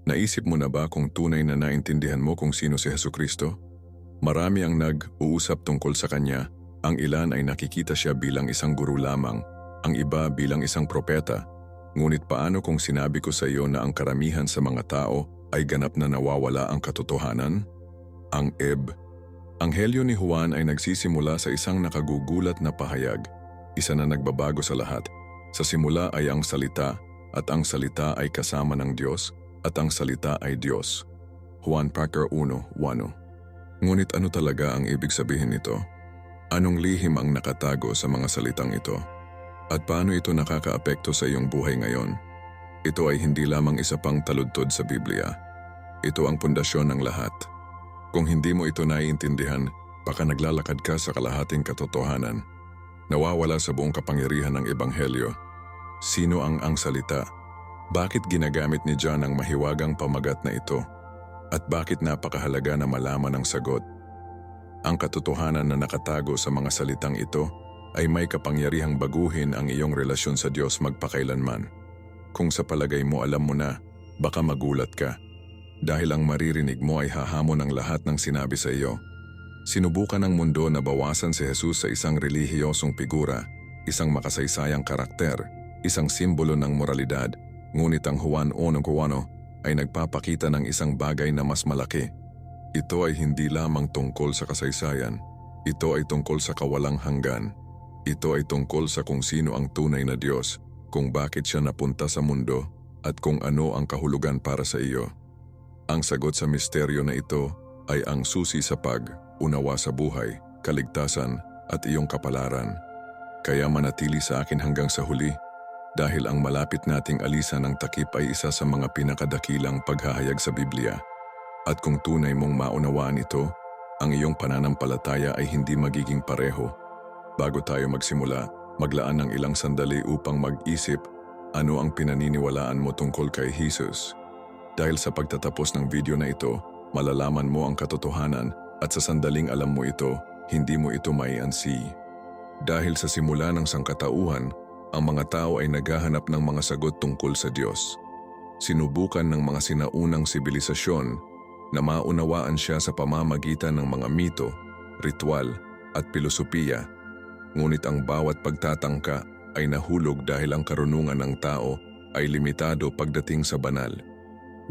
Naisip mo na ba kung tunay na naintindihan mo kung sino si Hesukristo? Marami ang nag-uusap tungkol sa kanya. Ang ilan ay nakikita siya bilang isang guro lamang, ang iba bilang isang propeta. Ngunit paano kung sinabi ko sa iyo na ang karamihan sa mga tao ay ganap na nawawala ang katotohanan? Ang Anghelyo ni Juan ay nagsisimula sa isang nakagugulat na pahayag, isa na nagbabago sa lahat. Sa simula ay ang salita, at ang salita ay kasama ng Diyos, at ang salita ay Diyos. Juan 1:1. Ngunit ano talaga ang ibig sabihin nito? Anong lihim ang nakatago sa mga salitang ito? At paano ito nakakaapekto sa iyong buhay ngayon? Ito ay hindi lamang isa pang taludtod sa Biblia. Ito ang pundasyon ng lahat. Kung hindi mo ito naiintindihan, baka naglalakad ka sa kalahating katotohanan. Nawawala sa buong kapangyarihan ng Ebanghelyo. Sino ang salita? Bakit ginagamit ni John ang mahiwagang pamagat na ito? At bakit napakahalaga na malaman ang sagot? Ang katotohanan na nakatago sa mga salitang ito ay may kapangyarihang baguhin ang iyong relasyon sa Diyos magpakailanman. Kung sa palagay mo alam mo na, baka magulat ka. Dahil ang maririnig mo ay hahamon ang lahat ng sinabi sa iyo. Sinubukan ng mundo na bawasan si Jesus sa isang relihiyosong figura, isang makasaysayang karakter, isang simbolo ng moralidad. Ngunit ang Juan 1:1 ay nagpapakita ng isang bagay na mas malaki. Ito ay hindi lamang tungkol sa kasaysayan. Ito ay tungkol sa kawalang hanggan. Ito ay tungkol sa kung sino ang tunay na Diyos, kung bakit siya napunta sa mundo, at kung ano ang kahulugan para sa iyo. Ang sagot sa misteryo na ito ay ang susi sa pag-unawa sa buhay, kaligtasan, at iyong kapalaran. Kaya manatili sa akin hanggang sa huli, dahil ang malapit nating alisan ng takip ay isa sa mga pinakadakilang paghahayag sa Biblia. At kung tunay mong maunawaan ito, ang iyong pananampalataya ay hindi magiging pareho. Bago tayo magsimula, maglaan ng ilang sandali upang mag-isip ano ang pinaniniwalaan mo tungkol kay Jesus. Dahil sa pagtatapos ng video na ito, malalaman mo ang katotohanan at sa sandaling alam mo ito, hindi mo ito maiansi. Dahil sa simula ng sangkatauhan, ang mga tao ay naghahanap ng mga sagot tungkol sa Diyos. Sinubukan ng mga sinaunang sibilisasyon na maunawaan siya sa pamamagitan ng mga mito, ritual at pilosopiya. Ngunit ang bawat pagtatangka ay nahulog dahil ang karunungan ng tao ay limitado pagdating sa banal.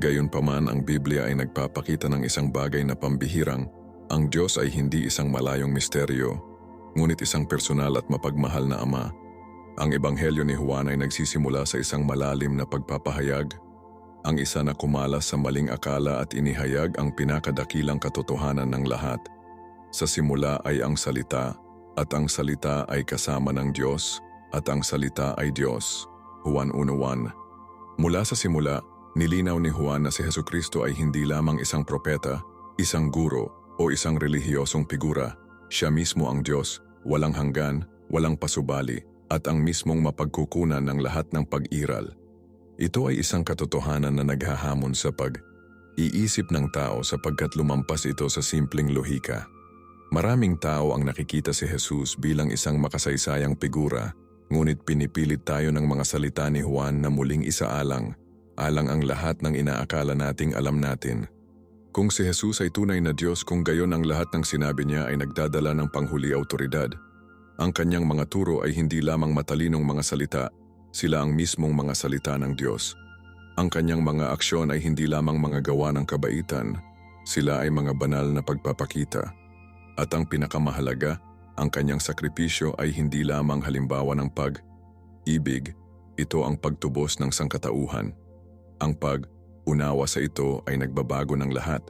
Gayunpaman ang Biblia ay nagpapakita ng isang bagay na pambihirang, ang Diyos ay hindi isang malayong misteryo, ngunit isang personal at mapagmahal na Ama. Ang Ebanghelyo ni Juan ay nagsisimula sa isang malalim na pagpapahayag, ang isa na kumalas sa maling akala at inihayag ang pinakadakilang katotohanan ng lahat. Sa simula ay ang salita, at ang salita ay kasama ng Diyos, at ang salita ay Diyos. Juan 1:1. Mula sa simula, nilinaw ni Juan na si Hesukristo ay hindi lamang isang propeta, isang guro, o isang relihiyosong figura. Siya mismo ang Diyos, walang hanggan, walang pasubali, at ang mismong mapagkukunan ng lahat ng pag-iral. Ito ay isang katotohanan na naghahamon sa pag-iisip ng tao sapagkat lumampas ito sa simpleng lohika. Maraming tao ang nakikita si Jesus bilang isang makasaysayang figura, ngunit pinipilit tayo ng mga salita ni Juan na muling isaalang ang lahat ng inaakala nating alam natin. Kung si Jesus ay tunay na Diyos, kung gayon ang lahat ng sinabi niya ay nagdadala ng panghuli autoridad. Ang kanyang mga turo ay hindi lamang matalinong mga salita, sila ang mismong mga salita ng Diyos. Ang kanyang mga aksyon ay hindi lamang mga gawa ng kabaitan, sila ay mga banal na pagpapakita. At ang pinakamahalaga, ang kanyang sakripisyo ay hindi lamang halimbawa ng pag-ibig, ito ang pagtubos ng sangkatauhan. Ang pag-unawa sa ito ay nagbabago ng lahat.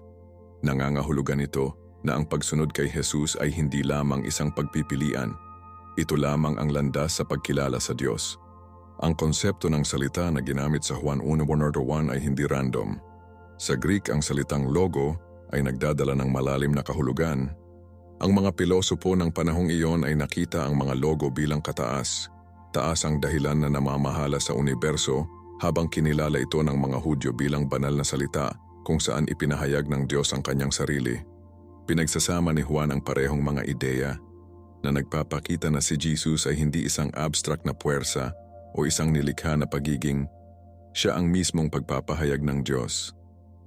Nangangahulugan ito na ang pagsunod kay Jesus ay hindi lamang isang pagpipilian, ito lamang ang landas sa pagkilala sa Diyos. Ang konsepto ng salita na ginamit sa Juan 1:1 ay hindi random. Sa Greek, ang salitang logo ay nagdadala ng malalim na kahulugan. Ang mga pilosopo ng panahong iyon ay nakita ang mga logo bilang kataas. Taas ang dahilan na namamahala sa universo, habang kinilala ito ng mga Hudyo bilang banal na salita kung saan ipinahayag ng Diyos ang kanyang sarili. Pinagsasama ni Juan ang parehong mga ideya na nagpapakita na si Jesus ay hindi isang abstract na puwersa o isang nilikha na pagiging. Siya ang mismong pagpapahayag ng Diyos.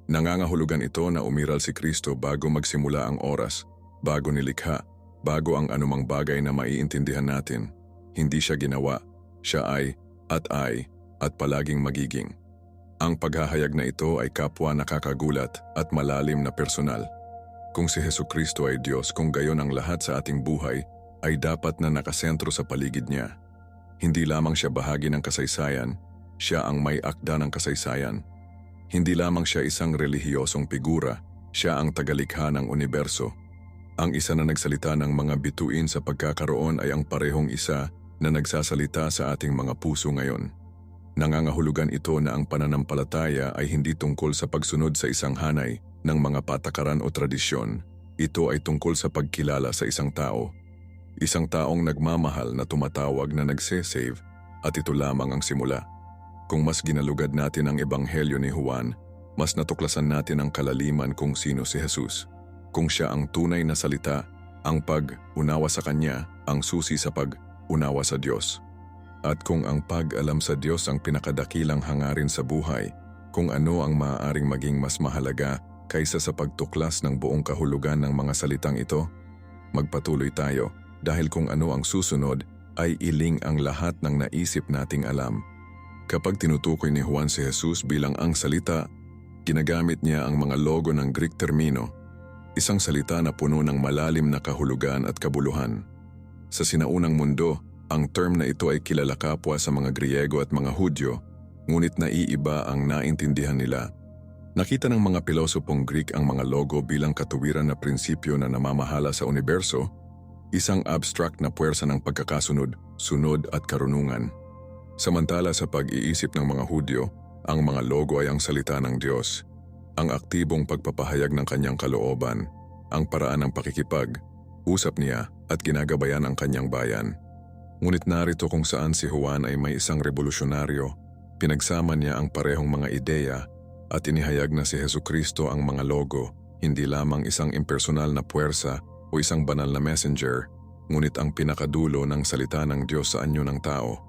Nangangahulugan ito na umiral si Kristo bago magsimula ang oras, bago nilikha, bago ang anumang bagay na maiintindihan natin. Hindi siya ginawa, siya ay, at palaging magiging. Ang paghahayag na ito ay kapwa nakakagulat at malalim na personal. Kung si Hesukristo ay Diyos, kung gayon ang lahat sa ating buhay ay dapat na nakasentro sa paligid niya. Hindi lamang siya bahagi ng kasaysayan, siya ang may akda ng kasaysayan. Hindi lamang siya isang relihiyosong figura, siya ang tagalikha ng universo. Ang isa na nagsalita ng mga bituin sa pagkakaroon ay ang parehong isa na nagsasalita sa ating mga puso ngayon. Nangangahulugan ito na ang pananampalataya ay hindi tungkol sa pagsunod sa isang hanay ng mga patakaran o tradisyon. Ito ay tungkol sa pagkilala sa isang tao. Isang taong nagmamahal na tumatawag na nagse-save, at ito lamang ang simula. Kung mas ginalugad natin ang ebanghelyo ni Juan, mas natuklasan natin ang kalaliman kung sino si Jesus. Kung siya ang tunay na salita, ang pag-unawa sa Kanya ang susi sa pag-unawa sa Diyos. At kung ang pag-alam sa Diyos ang pinakadakilang hangarin sa buhay, kung ano ang maaaring maging mas mahalaga kaysa sa pagtuklas ng buong kahulugan ng mga salitang ito, magpatuloy tayo dahil kung ano ang susunod ay iling ang lahat ng naisip nating alam. Kapag tinutukoy ni Juan si Jesus bilang ang salita, ginagamit niya ang mga logo ng Greek termino, isang salita na puno ng malalim na kahulugan at kabuluhan. Sa sinaunang mundo, ang term na ito ay kilala kapwa sa mga Griego at mga Hudyo, ngunit naiiba ang naintindihan nila. Nakita ng mga pilosopong Greek ang mga logo bilang katuwiran na prinsipyo na namamahala sa universo, isang abstract na puwersa ng pagkakasunod, sunod at karunungan. Samantala sa pag-iisip ng mga Hudyo, ang mga logo ay ang salita ng Diyos, ang aktibong pagpapahayag ng kanyang kalooban, ang paraan ng pakikipag-usap niya at ginagabayan ang kanyang bayan. Ngunit narito kung saan si Juan ay may isang revolusyonaryo, pinagsama niya ang parehong mga ideya at inihayag na si Hesukristo ang mga logo, hindi lamang isang impersonal na puwersa o isang banal na messenger, ngunit ang pinakadulo ng salita ng Diyos sa anyo ng tao.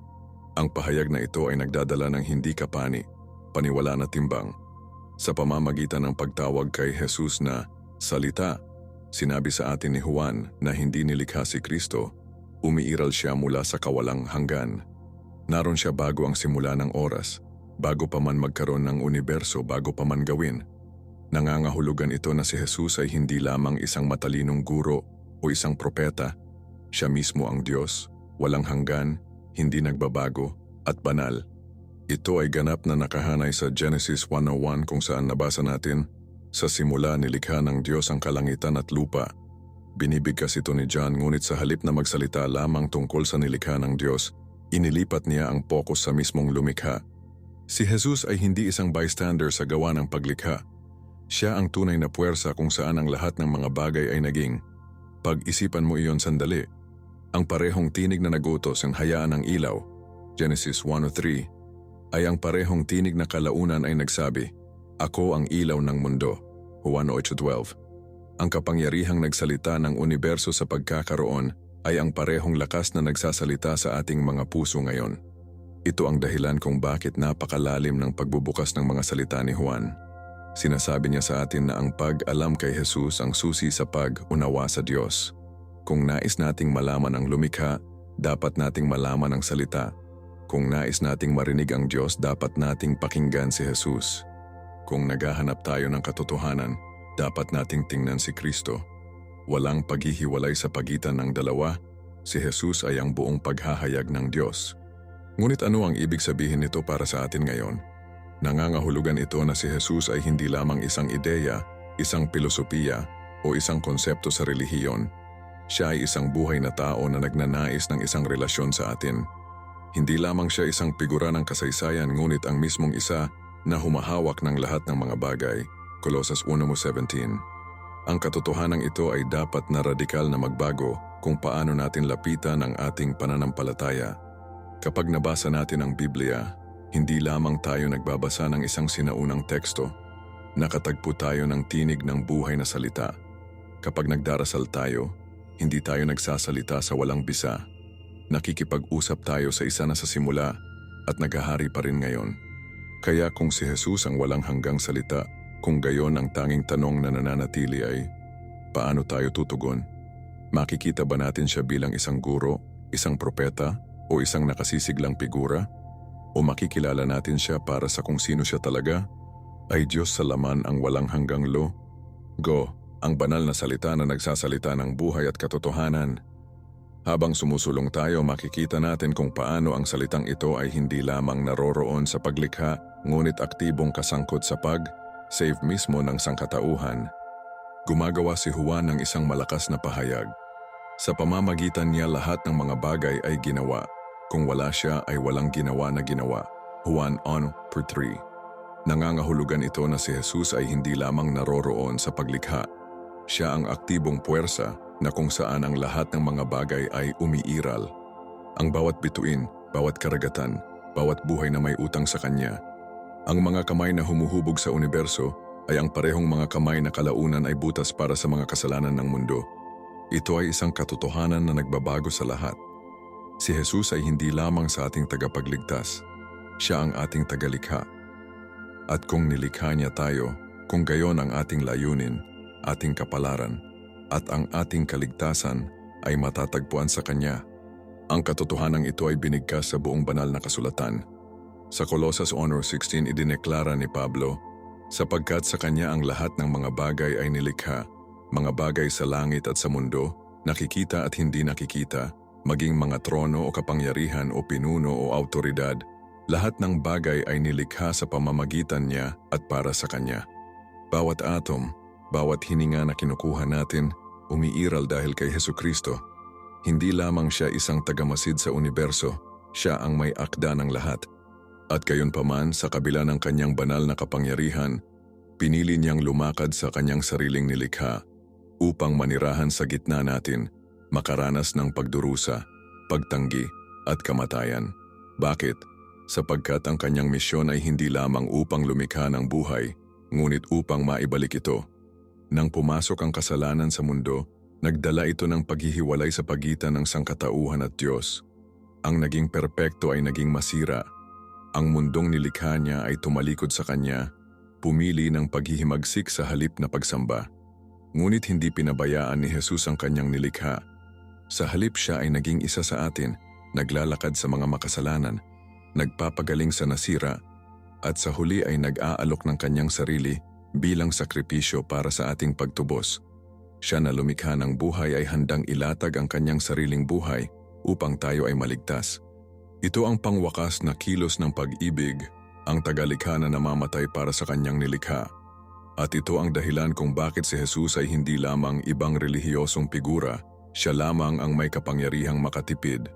Ang pahayag na ito ay nagdadala ng hindi kapani, paniwala na timbang. Sa pamamagitan ng pagtawag kay Jesus na salita, sinabi sa atin ni Juan na hindi nilikha si Kristo, umiiral siya mula sa kawalang hanggan. Naroon siya bago ang simula ng oras, bago pa man magkaroon ng universo, bago pa man gawin. Nangangahulugan ito na si Jesus ay hindi lamang isang matalinong guro o isang propeta. Siya mismo ang Diyos, walang hanggan, hindi nagbabago, at banal. Ito ay ganap na nakahanay sa Genesis 1:1 kung saan nabasa natin, sa simula nilikha ng Diyos ang kalangitan at lupa. Binibigkas ito ni John ngunit sa halip na magsalita lamang tungkol sa nilikha ng Diyos, inilipat niya ang pokus sa mismong lumikha. Si Jesus ay hindi isang bystander sa gawa ng paglikha. Siya ang tunay na puwersa kung saan ang lahat ng mga bagay ay naging. Pag-isipan mo iyon sandali. Ang parehong tinig na nagutos ang hayaan ng ilaw, Genesis 1:3, ay ang parehong tinig na kalaunan ay nagsabi, "Ako ang ilaw ng mundo," Juan 8:12. Ang kapangyarihang nagsalita ng universo sa pagkakaroon ay ang parehong lakas na nagsasalita sa ating mga puso ngayon. Ito ang dahilan kung bakit napakalalim ng pagbubukas ng mga salita ni Juan. Sinasabi niya sa atin na ang pag-alam kay Jesus ang susi sa pag-unawa sa Diyos. Kung nais nating malaman ang lumikha, dapat nating malaman ang salita. Kung nais nating marinig ang Diyos, dapat nating pakinggan si Jesus. Kung naghahanap tayo ng katotohanan, dapat nating tingnan si Kristo. Walang paghihiwalay sa pagitan ng dalawa, si Jesus ay ang buong paghahayag ng Diyos. Ngunit ano ang ibig sabihin nito para sa atin ngayon? Nangangahulugan ito na si Jesus ay hindi lamang isang ideya, isang pilosopiya, o isang konsepto sa relihiyon. Siya ay isang buhay na tao na nagnanais ng isang relasyon sa atin. Hindi lamang siya isang figura ng kasaysayan ngunit ang mismong isa na humahawak ng lahat ng mga bagay, Colossus 1:17. Ang katotohanan ito ay dapat na radikal na magbago kung paano natin lapitan ang ating pananampalataya. Kapag nabasa natin ang Biblia, hindi lamang tayo nagbabasa ng isang sinaunang teksto, nakatagpo tayo ng tinig ng buhay na salita. Kapag nagdarasal tayo, hindi tayo nagsasalita sa walang bisa. Nakikipag-usap tayo sa isa na sa simula at naghahari pa rin ngayon. Kaya kung si Jesus ang walang hanggang salita, Kung gayon ang tanging tanong na nananatili ay, paano tayo tutugon? Makikita ba natin siya bilang isang guro, isang propeta, o isang nakasisiglang figura? O makikilala natin siya para sa kung sino siya talaga? Ay Diyos sa laman ang walang hanggang lo? Go, ang banal na salita na nagsasalita ng buhay at katotohanan. Habang sumusulong tayo, makikita natin kung paano ang salitang ito ay hindi lamang naroroon sa paglikha, ngunit aktibong kasangkot sa pag-save mismo ng sangkatauhan. Gumagawa si Juan ng isang malakas na pahayag. Sa pamamagitan niya lahat ng mga bagay ay ginawa. Kung wala siya ay walang ginawa na ginawa. Juan 1:3. Nangangahulugan ito na si Jesus ay hindi lamang naroroon sa paglikha. Siya ang aktibong puwersa na kung saan ang lahat ng mga bagay ay umiiral. Ang bawat bituin, bawat karagatan, bawat buhay na may utang sa Kanya. Ang mga kamay na humuhubog sa universo ay ang parehong mga kamay na kalaunan ay butas para sa mga kasalanan ng mundo. Ito ay isang katotohanan na nagbabago sa lahat. Si Jesus ay hindi lamang sa ating tagapagligtas. Siya ang ating tagalikha. At kung nilikha niya tayo, kung gayon ang ating layunin, ating kapalaran, at ang ating kaligtasan ay matatagpuan sa Kanya. Ang katotohanan ito ay binigkas sa buong banal na kasulatan. Sa Colossus 1:16 idineklara ni Pablo, sapagkat sa Kanya ang lahat ng mga bagay ay nilikha, mga bagay sa langit at sa mundo, nakikita at hindi nakikita, maging mga trono o kapangyarihan o pinuno o autoridad, lahat ng bagay ay nilikha sa pamamagitan niya at para sa Kanya. Bawat atom, bawat hininga na kinukuha natin, umiiral dahil kay Hesukristo. Hindi lamang siya isang tagamasid sa universo, siya ang may akda ng lahat. At gayunpaman sa kabila ng Kanyang banal na kapangyarihan, pinili niyang lumakad sa Kanyang sariling nilikha upang manirahan sa gitna natin, makaranas ng pagdurusa, pagtanggi at kamatayan. Bakit? Sapagkat ang Kanyang misyon ay hindi lamang upang lumikha ng buhay, ngunit upang maibalik ito. Nang pumasok ang kasalanan sa mundo, nagdala ito ng paghihiwalay sa pagitan ng sangkatauhan at Diyos. Ang naging perpekto ay naging masira. Ang mundong nilikha niya ay tumalikod sa Kanya, pumili ng paghihimagsik sa halip na pagsamba. Ngunit hindi pinabayaan ni Jesus ang Kanyang nilikha. Sa halip siya ay naging isa sa atin, naglalakad sa mga makasalanan, nagpapagaling sa nasira, at sa huli ay nag-aalok ng Kanyang sarili bilang sakripisyo para sa ating pagtubos. Siya na lumikha ng buhay ay handang ilatag ang Kanyang sariling buhay upang tayo ay maligtas. Ito ang pangwakas na kilos ng pag-ibig, ang tagalikha na namamatay para sa Kanyang nilikha. At ito ang dahilan kung bakit si Jesus ay hindi lamang ibang relihiyosong figura, siya lamang ang may kapangyarihang makatipid.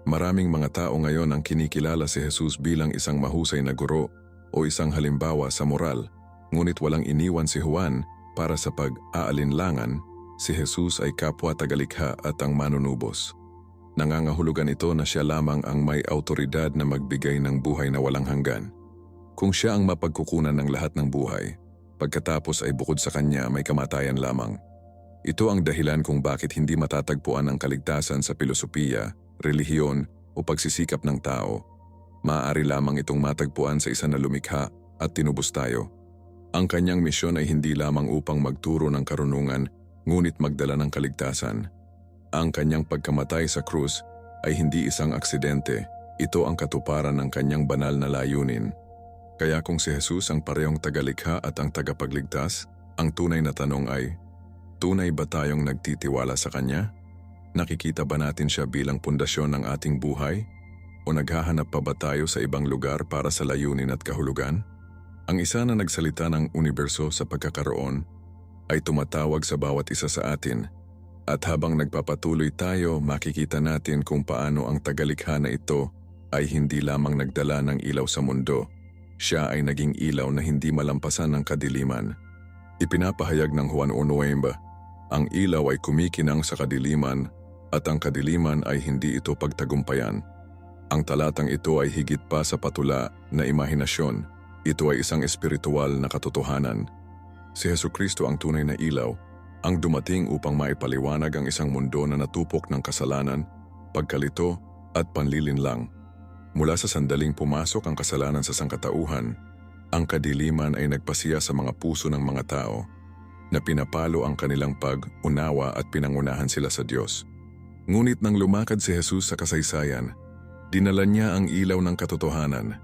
Maraming mga tao ngayon ang kinikilala si Jesus bilang isang mahusay na guro o isang halimbawa sa moral, ngunit walang iniwan si Juan para sa pag-aalinlangan. Si Jesus ay kapwa tagalikha at ang manunubos. Nangangahulugan ito na siya lamang ang may autoridad na magbigay ng buhay na walang hanggan. Kung siya ang mapagkukunan ng lahat ng buhay, pagkatapos ay bukod sa Kanya may kamatayan lamang. Ito ang dahilan kung bakit hindi matatagpuan ang kaligtasan sa filosofiya, relihiyon o pagsisikap ng tao. Maaari lamang itong matagpuan sa isa na lumikha at tinubos tayo. Ang Kanyang misyon ay hindi lamang upang magturo ng karunungan, ngunit magdala ng kaligtasan. Ang Kanyang pagkamatay sa krus ay hindi isang aksidente, ito ang katuparan ng Kanyang banal na layunin. Kaya kung si Jesus ang parehong tagalikha at ang tagapagligtas, ang tunay na tanong ay, tunay ba tayong nagtitiwala sa Kanya? Nakikita ba natin siya bilang pundasyon ng ating buhay? O naghahanap pa ba tayo sa ibang lugar para sa layunin at kahulugan? Ang isa na nagsalita ng universo sa pagkakaroon ay tumatawag sa bawat isa sa atin. At habang nagpapatuloy tayo, makikita natin kung paano ang tagalikha na ito ay hindi lamang nagdala ng ilaw sa mundo. Siya ay naging ilaw na hindi malampasan ng kadiliman. Ipinapahayag ng Juan 1:9, ang ilaw ay kumikinang sa kadiliman at ang kadiliman ay hindi ito pagtagumpayan. Ang talatang ito ay higit pa sa patula na imahinasyon. Ito ay isang espiritual na katotohanan. Si Hesukristo ang tunay na ilaw, ang dumating upang maipaliwanag ang isang mundo na natupok ng kasalanan, pagkalito at panlilinlang. Mula sa sandaling pumasok ang kasalanan sa sangkatauhan, Ang kadiliman ay nagpasiya sa mga puso ng mga tao na pinapalo ang kanilang pag-unawa at pinangunahan sila sa Diyos. Ngunit nang lumakad si Jesus sa kasaysayan, dinala niya ang ilaw ng katotohanan,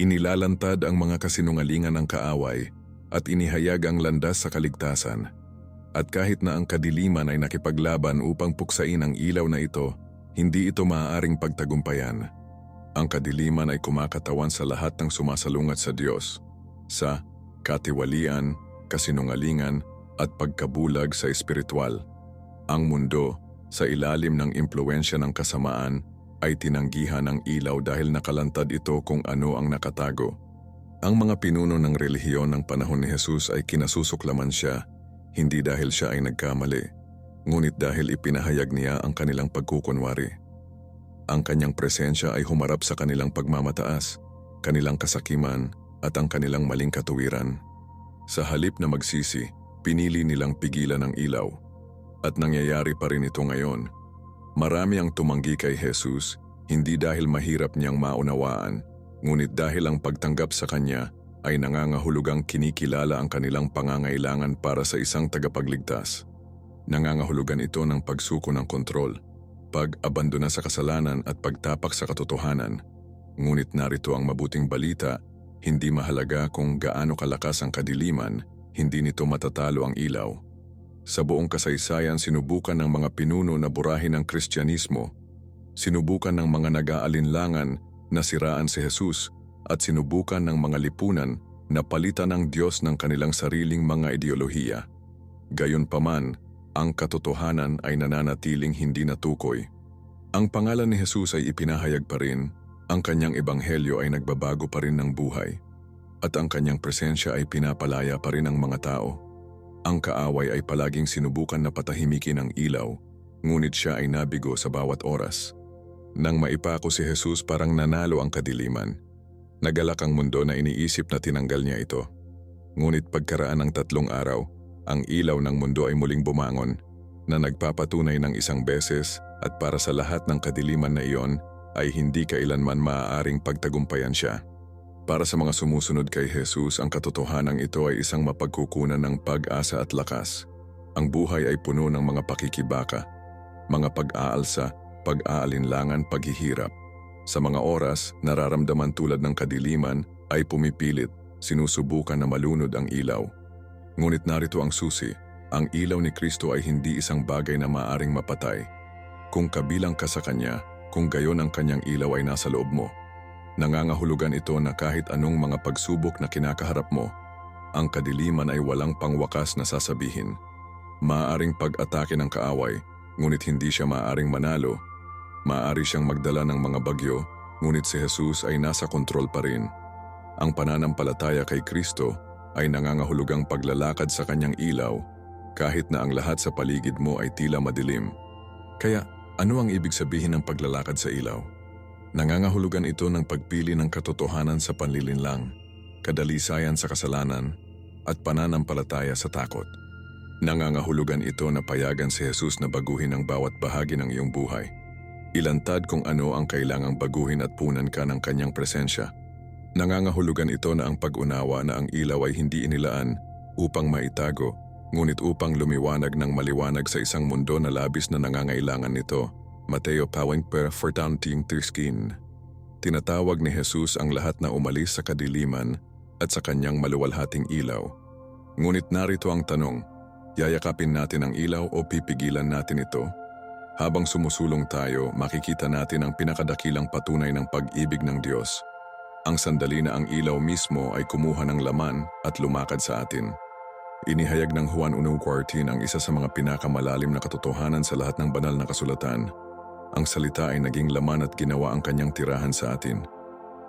inilalantad ang mga kasinungalingan ng kaaway at inihayag ang landas sa kaligtasan. At kahit na ang kadiliman ay nakipaglaban upang puksain ang ilaw na ito, hindi ito maaaring pagtagumpayan. Ang kadiliman ay kumakatawan sa lahat ng sumasalungat sa Diyos, sa katiwalian, kasinungalingan at pagkabulag sa espiritual. Ang mundo, sa ilalim ng impluensya ng kasamaan, ay tinanggihan ng ilaw dahil nakalantad ito kung ano ang nakatago. Ang mga pinuno ng relihiyon ng panahon ni Jesus ay kinasusuklaman siya, hindi dahil siya ay nagkamali, ngunit dahil ipinahayag niya ang kanilang pagkukunwari. Ang kanyang presensya ay humarap sa kanilang pagmamataas, kanilang kasakiman at ang kanilang maling katuwiran. Sa halip na magsisi, pinili nilang pigilan ang ilaw. At nangyayari pa rin ito ngayon. Marami ang tumanggi kay Jesus, hindi dahil mahirap niyang maunawaan, ngunit dahil ang pagtanggap sa kanya ay nangangahulugang kinikilala ang kanilang pangangailangan para sa isang tagapagligtas. Nangangahulugan ito ng pagsuko ng kontrol, pag-abandona sa kasalanan at pagtapak sa katotohanan. Ngunit narito ang mabuting balita, hindi mahalaga kung gaano kalakas ang kadiliman, hindi nito matatalo ang ilaw. Sa buong kasaysayan sinubukan ng mga pinuno na burahin ang Kristyanismo, sinubukan ng mga nag-aalinlangan na siraan si Jesus at sinubukan ng mga lipunan na palitan ng Diyos ng kanilang sariling mga ideolohiya. Gayunpaman, ang katotohanan ay nananatiling hindi natukoy. Ang pangalan ni Jesus ay ipinahayag pa rin, ang kanyang ebanghelyo ay nagbabago pa rin ng buhay, at ang kanyang presensya ay pinapalaya pa rin ang mga tao. Ang kaaway ay palaging sinubukan na patahimikin ang ilaw, ngunit siya ay nabigo sa bawat oras. Nang maipako si Jesus parang nanalo ang kadiliman. Nagalak ang mundo na iniisip na tinanggal niya ito. Ngunit pagkaraan ng 3 araw, ang ilaw ng mundo ay muling bumangon, na nagpapatunay ng isang beses at para sa lahat ng kadiliman na iyon ay hindi kailanman maaaring pagtagumpayan siya. Para sa mga sumusunod kay Jesus, ang katotohanan ito ay isang mapagkukunan ng pag-asa at lakas. Ang buhay ay puno ng mga pakikibaka, mga pag-aalsa, pag-aalinlangan, paghihirap. Sa mga oras, nararamdaman tulad ng kadiliman ay pumipilit, sinusubukan na malunod ang ilaw. Ngunit narito ang susi, ang ilaw ni Kristo ay hindi isang bagay na maaaring mapatay. Kung kabilang ka sa Kanya, kung gayon ang Kanyang ilaw ay nasa loob mo. Nangangahulugan ito na kahit anong mga pagsubok na kinakaharap mo, ang kadiliman ay walang pangwakas na sasabihin. Maaaring pag-atake ng kaaway, ngunit hindi siya maaaring manalo. Maaari siyang magdala ng mga bagyo, ngunit si Jesus ay nasa kontrol pa rin. Ang pananampalataya kay Kristo ay nangangahulugang paglalakad sa kanyang ilaw, kahit na ang lahat sa paligid mo ay tila madilim. Kaya, ano ang ibig sabihin ng paglalakad sa ilaw? Nangangahulugan ito ng pagpili ng katotohanan sa panlilinlang, kadalisayan sa kasalanan, at pananampalataya sa takot. Nangangahulugan ito na payagan si Jesus na baguhin ang bawat bahagi ng iyong buhay. Ilantad kung ano ang kailangang baguhin at punan ka ng kanyang presensya. Nangangahulugan ito na ang pag-unawa na ang ilaw ay hindi inilaan upang maitago, ngunit upang lumiwanag ng maliwanag sa isang mundo na labis na nangangailangan nito. Mateo pawing per fortanting tirskin. Tinatawag ni Jesus ang lahat na umalis sa kadiliman at sa kanyang maluwalhating ilaw. Ngunit narito ang tanong, yayakapin natin ang ilaw o pipigilan natin ito? Habang sumusulong tayo, makikita natin ang pinakadakilang patunay ng pag-ibig ng Diyos. Ang sandali na ang ilaw mismo ay kumuha ng laman at lumakad sa atin. Inihayag ng Juan 1:14 ang isa sa mga pinakamalalim na katotohanan sa lahat ng banal na kasulatan. Ang salita ay naging laman at ginawa ang kanyang tirahan sa atin.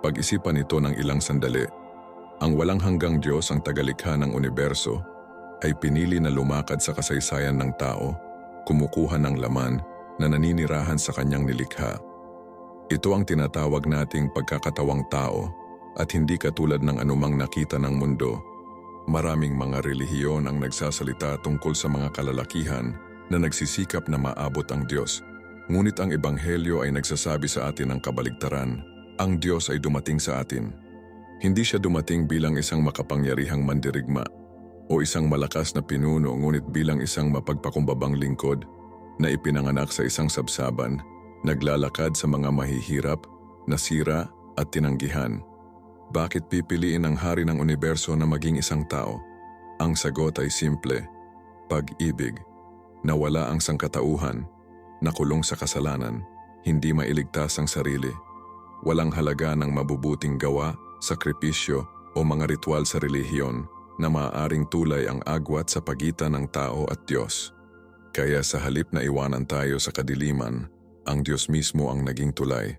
Pag-isipan ito ng ilang sandali. Ang walang hanggang Diyos, ang tagalikha ng universo, ay pinili na lumakad sa kasaysayan ng tao, kumukuha ng laman na naninirahan sa kanyang nilikha. Ito ang tinatawag nating pagkakatawang tao at hindi katulad ng anumang nakita ng mundo. Maraming mga relihiyon ang nagsasalita tungkol sa mga kalalakihan na nagsisikap na maabot ang Diyos. Ngunit ang ebanghelyo ay nagsasabi sa atin ng kabaligtaran. Ang Diyos ay dumating sa atin. Hindi siya dumating bilang isang makapangyarihang mandirigma o isang malakas na pinuno, ngunit bilang isang mapagpakumbabang lingkod na ipinanganak sa isang sabsaban, naglalakad sa mga mahihirap, nasira at tinanggihan. Bakit pipiliin ng hari ng universo na maging isang tao? Ang sagot ay simple: pag-ibig. Nawala ang sangkatauhan, nakulong sa kasalanan, hindi mailigtas ang sarili. Walang halaga ng mabubuting gawa, sakripisyo o mga ritual sa relihiyon na maaaring tulay ang agwat sa pagitan ng tao at Diyos. Kaya sa halip na iwanan tayo sa kadiliman, ang Diyos mismo ang naging tulay.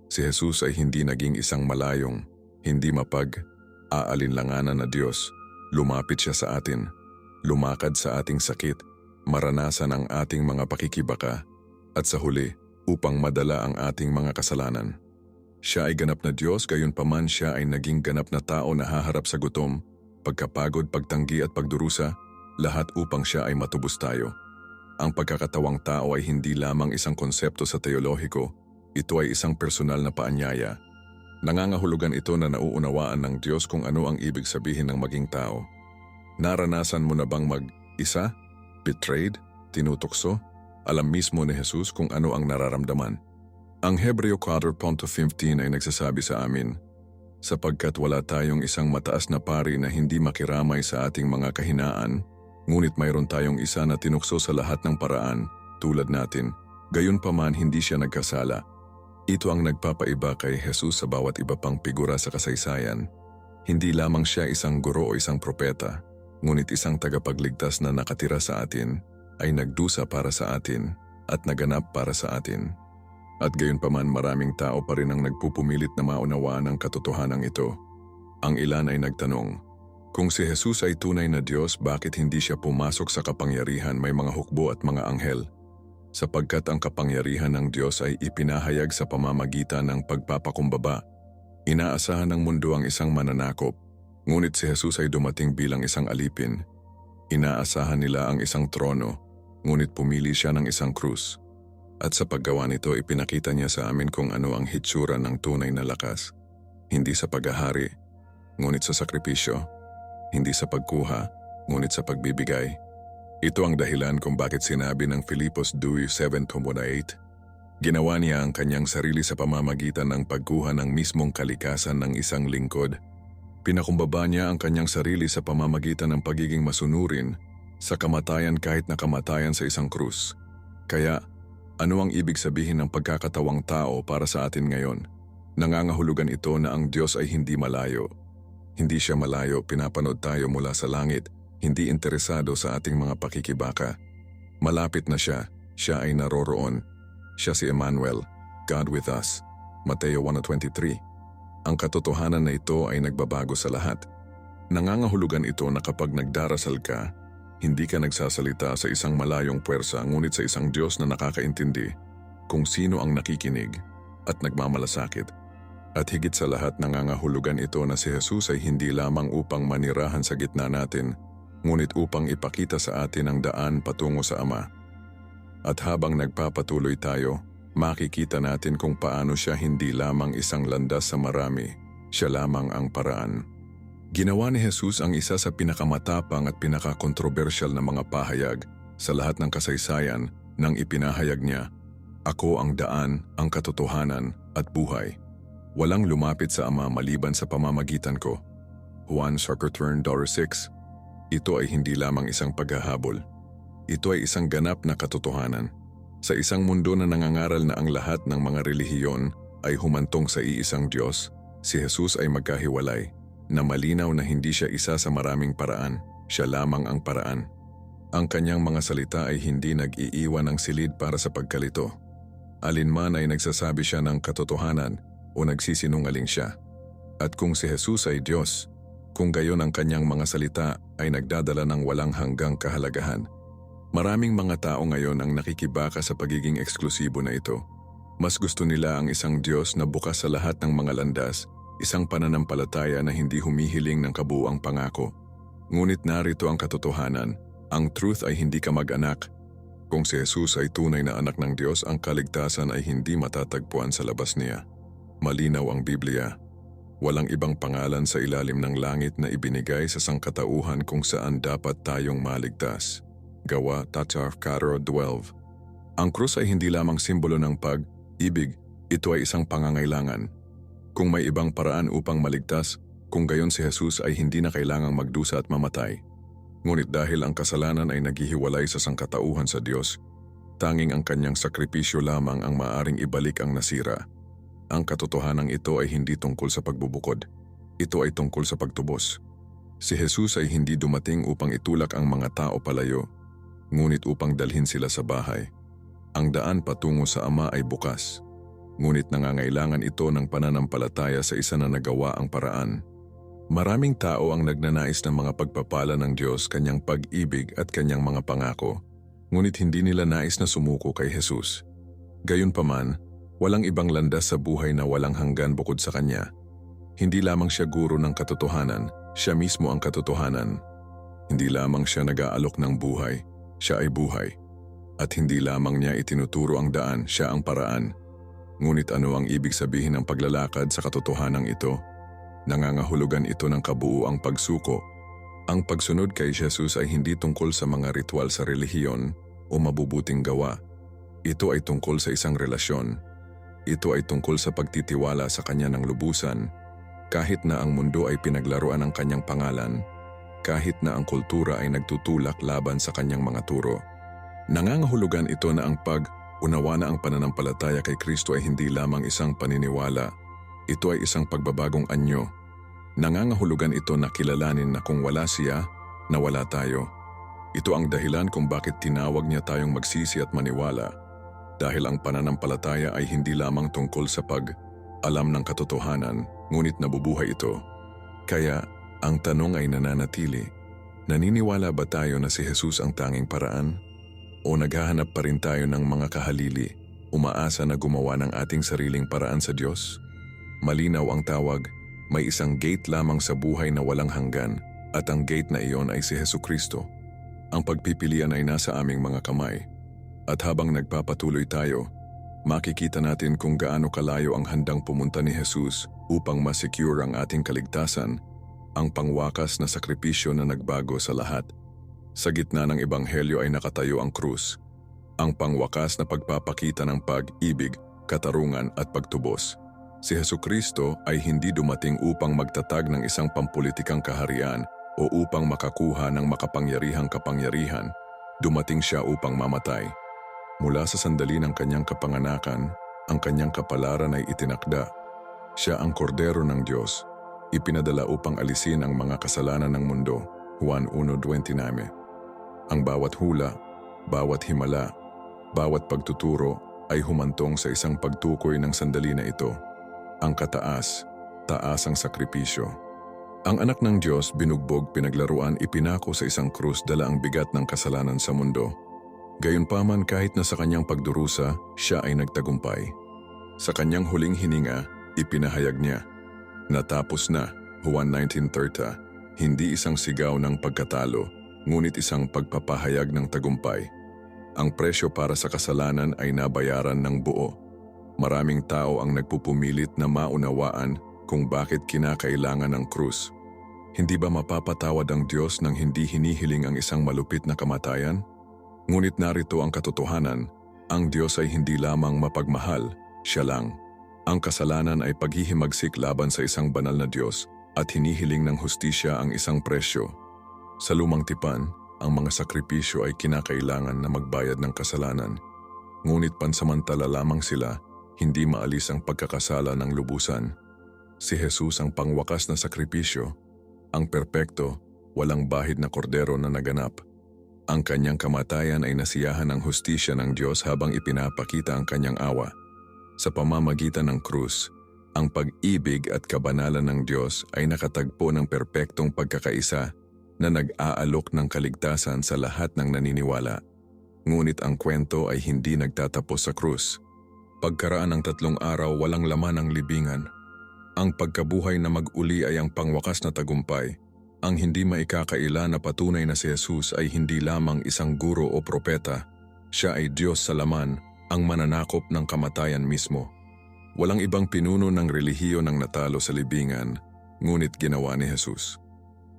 Si Jesus ay hindi naging isang malayong, hindi mapag-aalinlanganan na Diyos. Lumapit siya sa atin, lumakad sa ating sakit, maranasan ang ating mga pakikibaka, at sa huli, upang madala ang ating mga kasalanan. Siya ay ganap na Diyos, gayunpaman siya ay naging ganap na tao na haharap sa gutom, pagkapagod, pagtanggi at pagdurusa, lahat upang siya ay matubos tayo. Ang pagkakatawang tao ay hindi lamang isang konsepto sa teolohiko, ito ay isang personal na paanyaya. Nangangahulugan ito na nauunawaan ng Diyos kung ano ang ibig sabihin ng maging tao. Naranasan mo na bang mag-isa, betrayed, tinutokso? Alam mismo ni Jesus kung ano ang nararamdaman. Ang Hebreo 4:15 ay nagsasabi sa amin, sapagkat wala tayong isang mataas na pari na hindi makiramay sa ating mga kahinaan, ngunit mayroon tayong isa na tinukso sa lahat ng paraan, tulad natin, gayunpaman hindi siya nagkasala. Ito ang nagpapaiba kay Jesus sa bawat iba pang figura sa kasaysayan. Hindi lamang siya isang guro o isang propeta, ngunit isang tagapagligtas na nakatira sa atin, ay nagdusa para sa atin at naganap para sa atin. At gayunpaman maraming tao pa rin ang nagpupumilit na maunawaan ang katotohanan ito. Ang ilan ay nagtanong, kung si Jesus ay tunay na Diyos, bakit hindi siya pumasok sa kapangyarihan may mga hukbo at mga anghel? Sapagkat ang kapangyarihan ng Diyos ay ipinahayag sa pamamagitan ng pagpapakumbaba. Inaasahan ng mundo ang isang mananakop, ngunit si Jesus ay dumating bilang isang alipin. Inaasahan nila ang isang trono, ngunit pumili siya ng isang krus. At sa paggawa nito, ipinakita niya sa amin kung ano ang hitsura ng tunay na lakas. Hindi sa paghahari, ngunit sa sakripisyo. Hindi sa pagkuha, ngunit sa pagbibigay. Ito ang dahilan kung bakit sinabi ng Filipos 2:7-8, ginawa niya ang kanyang sarili sa pamamagitan ng pagkuha ng mismong kalikasan ng isang lingkod. Pinakumbaba niya ang kanyang sarili sa pamamagitan ng pagiging masunurin sa kamatayan, kahit na kamatayan sa isang krus. Kaya, ano ang ibig sabihin ng pagkakatawang tao para sa atin ngayon? Nangangahulugan ito na ang Diyos ay hindi malayo. Hindi siya malayo, pinapanood tayo mula sa langit, hindi interesado sa ating mga pakikibaka. Malapit na siya ay naroroon. Siya si Emmanuel, God with us. Mateo 1:23. Ang katotohanan na ito ay nagbabago sa lahat. Nangangahulugan ito na kapag nagdarasal ka, hindi ka nagsasalita sa isang malayong puwersa, ngunit sa isang Diyos na nakakaintindi kung sino ang nakikinig at nagmamalasakit. At higit sa lahat, nangangahulugan ito na si Jesus ay hindi lamang upang manirahan sa gitna natin, ngunit upang ipakita sa atin ang daan patungo sa Ama. At habang nagpapatuloy tayo, makikita natin kung paano siya hindi lamang isang landas sa marami, siya lamang ang paraan. Ginawa ni Jesus ang isa sa pinakamatapang at pinakakontrobersyal na mga pahayag sa lahat ng kasaysayan nang ipinahayag niya, "Ako ang daan, ang katotohanan at buhay. Walang lumapit sa Ama maliban sa pamamagitan ko." Juan 6. Ito ay hindi lamang isang paghahabol. Ito ay isang ganap na katotohanan. Sa isang mundo na nangangaral na ang lahat ng mga relihiyon ay humantong sa iisang Diyos, si Jesus ay magkahiwalay, na malinaw na hindi siya isa sa maraming paraan, siya lamang ang paraan. Ang kanyang mga salita ay hindi nag-iiwan ng silid para sa pagkalito. Alinman ay nagsasabi siya ng katotohanan o nagsisinungaling siya. At kung si Jesus ay Diyos, kung gayon ang kanyang mga salita ay nagdadala ng walang hanggang kahalagahan. Maraming mga tao ngayon ang nakikibaka sa pagiging eksklusibo na ito. Mas gusto nila ang isang Diyos na bukas sa lahat ng mga landas, isang pananampalataya na hindi humihiling ng kabuuang pangako. Ngunit narito ang katotohanan, ang truth ay hindi kamag-anak. Kung si Jesus ay tunay na anak ng Diyos, ang kaligtasan ay hindi matatagpuan sa labas niya. Malinaw ang Biblia. Walang ibang pangalan sa ilalim ng langit na ibinigay sa sangkatauhan kung saan dapat tayong maligtas. Gawa 4:12. Ang krus ay hindi lamang simbolo ng pag-ibig, ito ay isang pangangailangan. Kung may ibang paraan upang maligtas, kung gayon si Jesus ay hindi na kailangang magdusa at mamatay. Ngunit dahil ang kasalanan ay naghihiwalay sa sangkatauhan sa Diyos, tanging ang kanyang sakripisyo lamang ang maaring ibalik ang nasira. Ang katotohanan ito ay hindi tungkol sa pagbubukod. Ito ay tungkol sa pagtubos. Si Jesus ay hindi dumating upang itulak ang mga tao palayo, ngunit upang dalhin sila sa bahay. Ang daan patungo sa Ama ay bukas, ngunit nangangailangan ito ng pananampalataya sa isa na nagawa ang paraan. Maraming tao ang nagnanais ng mga pagpapala ng Diyos, kanyang pag-ibig at kanyang mga pangako, ngunit hindi nila nais na sumuko kay Jesus. Gayunpaman, walang ibang landas sa buhay na walang hanggan bukod sa Kanya. Hindi lamang siya guro ng katotohanan, siya mismo ang katotohanan. Hindi lamang siya nag-aalok ng buhay, siya ay buhay. At hindi lamang niya itinuturo ang daan, siya ang paraan. Ngunit ano ang ibig sabihin ng paglalakad sa katotohanang ito? Nangangahulugan ito ng kabuuang pagsuko. Ang pagsunod kay Jesus ay hindi tungkol sa mga ritual sa relihiyon o mabubuting gawa. Ito ay tungkol sa isang relasyon. Ito ay tungkol sa pagtitiwala sa Kanya ng lubusan, kahit na ang mundo ay pinaglaruan ng Kanyang pangalan, kahit na ang kultura ay nagtutulak laban sa Kanyang mga turo. Nangangahulugan ito na ang pag-unawa na ang pananampalataya kay Kristo ay hindi lamang isang paniniwala, ito ay isang pagbabagong anyo. Nangangahulugan ito na kilalanin na kung wala siya, nawala tayo. Ito ang dahilan kung bakit tinawag niya tayong magsisi at maniwala. Dahil ang pananampalataya ay hindi lamang tungkol sa pag-alam ng katotohanan, ngunit nabubuhay ito. Kaya, ang tanong ay nananatili, naniniwala ba tayo na si Jesus ang tanging paraan? O naghahanap pa rin tayo ng mga kahalili, umaasa na gumawa ng ating sariling paraan sa Diyos? Malinaw ang tawag, may isang gate lamang sa buhay na walang hanggan, at ang gate na iyon ay si Jesucristo. Ang pagpipilian ay nasa aming mga kamay. At habang nagpapatuloy tayo, makikita natin kung gaano kalayo ang handang pumunta ni Jesus upang ma-secure ang ating kaligtasan, ang pangwakas na sakripisyo na nagbago sa lahat. Sa gitna ng ebanghelyo ay nakatayo ang krus, ang pangwakas na pagpapakita ng pag-ibig, katarungan at pagtubos. Si Jesucristo ay hindi dumating upang magtatag ng isang pampulitikang kaharian o upang makakuha ng makapangyarihang kapangyarihan. Dumating siya upang mamatay. Mula sa sandali ng kanyang kapanganakan, ang kanyang kapalaran ay itinakda. Siya ang kordero ng Diyos, ipinadala upang alisin ang mga kasalanan ng mundo. Juan 1:29. Ang bawat hula, bawat himala, bawat pagtuturo ay humantong sa isang pagtukoy ng sandali na ito. Ang taas ang sakripisyo. Ang anak ng Diyos binugbog, pinaglaruan, ipinako sa isang krus, dala ang bigat ng kasalanan sa mundo. Gayunpaman kahit na sa kanyang pagdurusa, siya ay nagtagumpay. Sa kanyang huling hininga, ipinahayag niya, natapos na, Juan 19:30, hindi isang sigaw ng pagkatalo, ngunit isang pagpapahayag ng tagumpay. Ang presyo para sa kasalanan ay nabayaran ng buo. Maraming tao ang nagpupumilit na maunawaan kung bakit kinakailangan ng krus. Hindi ba mapapatawad ang Diyos nang hindi hinihiling ang isang malupit na kamatayan? Ngunit narito ang katotohanan, ang Diyos ay hindi lamang mapagmahal, siya lang. Ang kasalanan ay paghihimagsik laban sa isang banal na Diyos at hinihiling ng hustisya ang isang presyo. Sa lumang tipan, ang mga sakripisyo ay kinakailangan na magbayad ng kasalanan. Ngunit pansamantala lamang sila, hindi maalis ang pagkakasala ng lubusan. Si Jesus ang pangwakas na sakripisyo, ang perpekto, walang bahid na kordero na naganap. Ang kanyang kamatayan ay nasiyahan ng hustisya ng Diyos habang ipinapakita ang kanyang awa. Sa pamamagitan ng krus, ang pag-ibig at kabanalan ng Diyos ay nakatagpo ng perpektong pagkakaisa na nag-aalok ng kaligtasan sa lahat ng naniniwala. Ngunit ang kwento ay hindi nagtatapos sa krus. Pagkaraan ng 3 araw, walang laman ang libingan. Ang pagkabuhay na mag-uli ay ang pangwakas na tagumpay. Ang hindi maikakaila na patunay na si Jesus ay hindi lamang isang guro o propeta. Siya ay Diyos sa laman, ang mananakop ng kamatayan mismo. Walang ibang pinuno ng relihiyon ang natalo sa libingan, ngunit ginawa ni Jesus.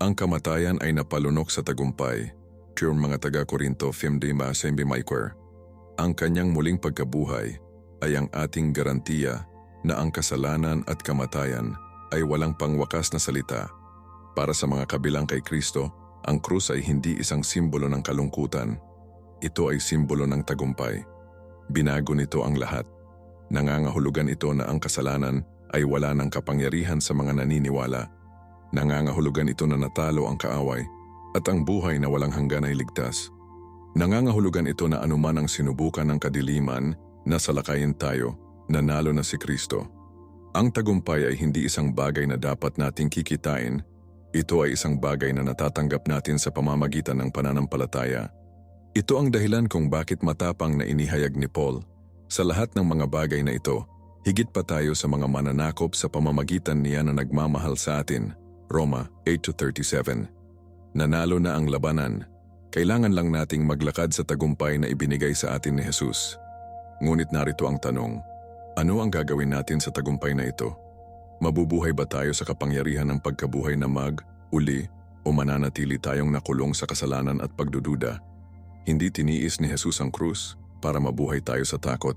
Ang kamatayan ay napalunok sa tagumpay. Pure mga taga-Korinto 15:5. Ang kanyang muling pagkabuhay ay ang ating garantiya na ang kasalanan at kamatayan ay walang pangwakas na salita. Para sa mga kabilang kay Kristo, ang krus ay hindi isang simbolo ng kalungkutan. Ito ay simbolo ng tagumpay. Binago nito ang lahat. Nangangahulugan ito na ang kasalanan ay wala ng kapangyarihan sa mga naniniwala. Nangangahulugan ito na natalo ang kaaway at ang buhay na walang hanggan ay ligtas. Nangangahulugan ito na anuman ang sinubukan ng kadiliman na salakayin tayo, nanalo na si Kristo. Ang tagumpay ay hindi isang bagay na dapat nating kikitain. Ito ay isang bagay na natatanggap natin sa pamamagitan ng pananampalataya. Ito ang dahilan kung bakit matapang na inihayag ni Paul. Sa lahat ng mga bagay na ito, higit pa tayo sa mga mananakop sa pamamagitan niya na nagmamahal sa atin. Roma 8:37. Nanalo na ang labanan. Kailangan lang nating maglakad sa tagumpay na ibinigay sa atin ni Jesus. Ngunit narito ang tanong, ano ang gagawin natin sa tagumpay na ito? Mabubuhay ba tayo sa kapangyarihan ng pagkabuhay na uli, o mananatili tayong nakulong sa kasalanan at pagdududa? Hindi tiniis ni Jesus ang krus para mabuhay tayo sa takot.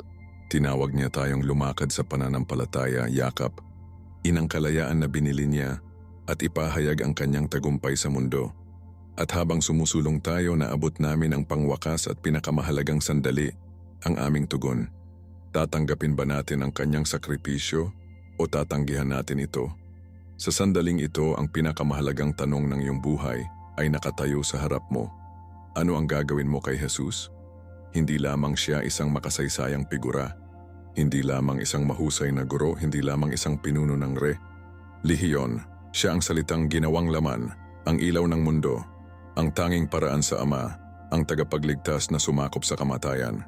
Tinawag niya tayong lumakad sa pananampalataya, yakap, inang kalayaan na binili niya at ipahayag ang kanyang tagumpay sa mundo. At habang sumusulong tayo, naabot namin ang pangwakas at pinakamahalagang sandali, ang aming tugon. Tatanggapin ba natin ang kanyang sakripisyo o tatanggihan natin ito? Sa sandaling ito, ang pinakamahalagang tanong ng iyong buhay ay nakatayo sa harap mo. Ano ang gagawin mo kay Jesus? Hindi lamang siya isang makasaysayang figura. Hindi lamang isang mahusay na guro, hindi lamang isang pinuno ng relihiyon. Siya ang salitang ginawang laman, ang ilaw ng mundo, ang tanging paraan sa Ama, ang tagapagligtas na sumakop sa kamatayan.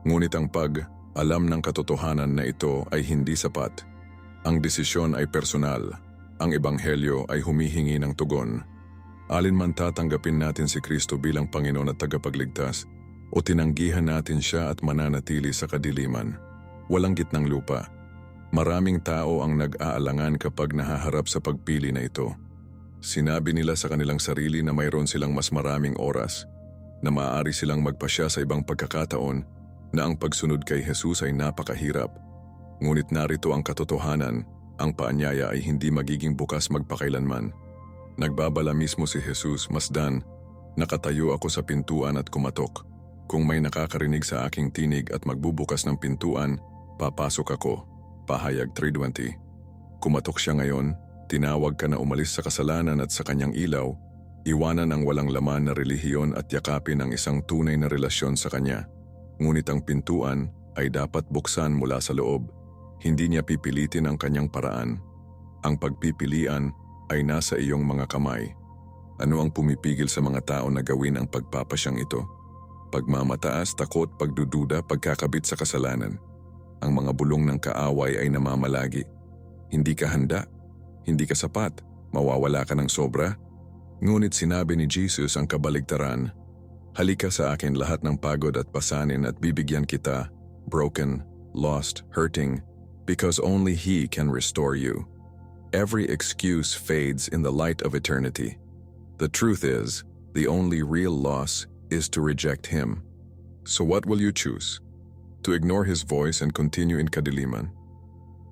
Ngunit ang pag-alam ng katotohanan na ito ay hindi sapat. Ang desisyon ay personal. Ang ebanghelyo ay humihingi ng tugon. Alinman tatanggapin natin si Kristo bilang Panginoon at tagapagligtas o tinanggihan natin siya at mananatili sa kadiliman. Walang gitnang lupa. Maraming tao ang nag-aalangan kapag nahaharap sa pagpili na ito. Sinabi nila sa kanilang sarili na mayroon silang mas maraming oras, na maaari silang magpasya sa ibang pagkakataon na ang pagsunod kay Jesus ay napakahirap. Ngunit narito ang katotohanan, ang paanyaya ay hindi magiging bukas magpakailanman. Nagbabala mismo si Jesus, Masdan, nakatayo ako sa pintuan at kumatok. Kung may nakakarinig sa aking tinig at magbubukas ng pintuan, papasok ako. Pahayag 3:20. Kumatok siya ngayon, tinawag ka na umalis sa kasalanan at sa kanyang ilaw, iwanan ang walang laman na relihiyon at yakapin ang isang tunay na relasyon sa kanya. Ngunit ang pintuan ay dapat buksan mula sa loob. Hindi niya pipilitin ang kanyang paraan. Ang pagpipilian ay nasa iyong mga kamay. Ano ang pumipigil sa mga tao na gawin ang pagpapasyang ito? Pagmamataas, takot, pagdududa, pagkakabit sa kasalanan. Ang mga bulong ng kaaway ay namamalagi. Hindi ka handa, hindi ka sapat, mawawala ka ng sobra. Ngunit sinabi ni Jesus ang kabaligtaran, halika sa akin lahat ng pagod at pasanin at bibigyan kita, broken, lost, hurting, because only He can restore you. Every excuse fades in the light of eternity. The truth is, the only real loss is to reject Him. So what will you choose? To ignore His voice and continue in kadiliman?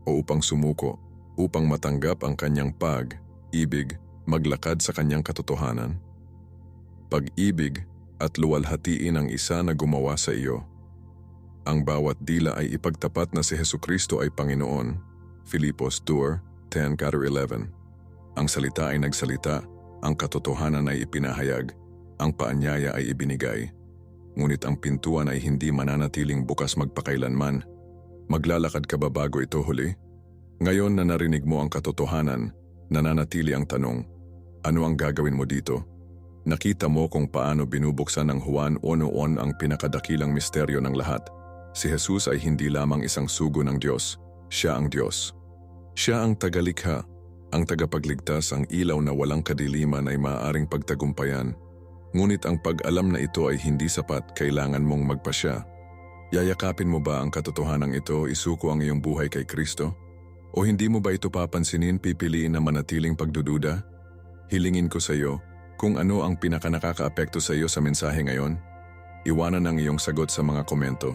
O upang sumuko, upang matanggap ang kanyang pag-ibig, maglakad sa kanyang katotohanan? Pag-ibig at luwalhatiin ang isa na gumawa sa iyo. Ang bawat dila ay ipagtapat na si Jesucristo ay Panginoon. Filipos 2:10-11. Ang salita ay nagsalita, ang katotohanan ay ipinahayag, ang paanyaya ay ibinigay. Ngunit ang pintuan ay hindi mananatiling bukas magpakailanman. Maglalakad ka ba bago ito huli? Ngayon na narinig mo ang katotohanan, nananatili ang tanong, ano ang gagawin mo dito? Nakita mo kung paano binubuksan ng Juan 1:1 ang pinakadakilang misteryo ng lahat. Si Jesus ay hindi lamang isang sugo ng Diyos, siya ang Diyos. Siya ang tagalikha, ang tagapagligtas, ang ilaw na walang kadiliman ay maaaring pagtagumpayan. Ngunit ang pag-alam na ito ay hindi sapat, kailangan mong magpasya. Yayakapin mo ba ang katotohanan ito, isuko ang iyong buhay kay Kristo? O hindi mo ba ito papansinin, pipiliin na manatiling pagdududa? Hilingin ko sa iyo, kung ano ang pinakanakakaapekto sa iyo sa mensahe ngayon, iwanan ang iyong sagot sa mga komento.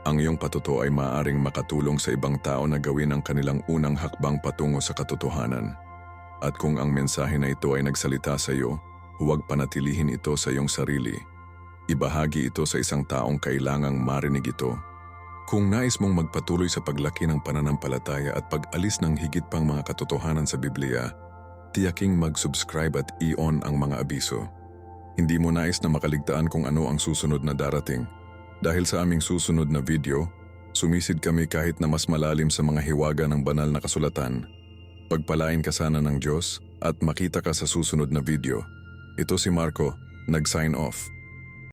Ang iyong patuto ay maaaring makatulong sa ibang tao na gawin ang kanilang unang hakbang patungo sa katotohanan. At kung ang mensahe na ito ay nagsalita sa iyo, huwag panatilihin ito sa iyong sarili. Ibahagi ito sa isang taong kailangang marinig ito. Kung nais mong magpatuloy sa paglaki ng pananampalataya at pag-alis ng higit pang mga katotohanan sa Biblia, tiyaking mag-subscribe at i-on ang mga abiso. Hindi mo nais na makaligtaan kung ano ang susunod na darating. Dahil sa aming susunod na video, sumisid kami kahit na mas malalim sa mga hiwaga ng banal na kasulatan. Pagpalain ka sana ng Diyos at makita ka sa susunod na video. Ito si Marco, nag-sign off.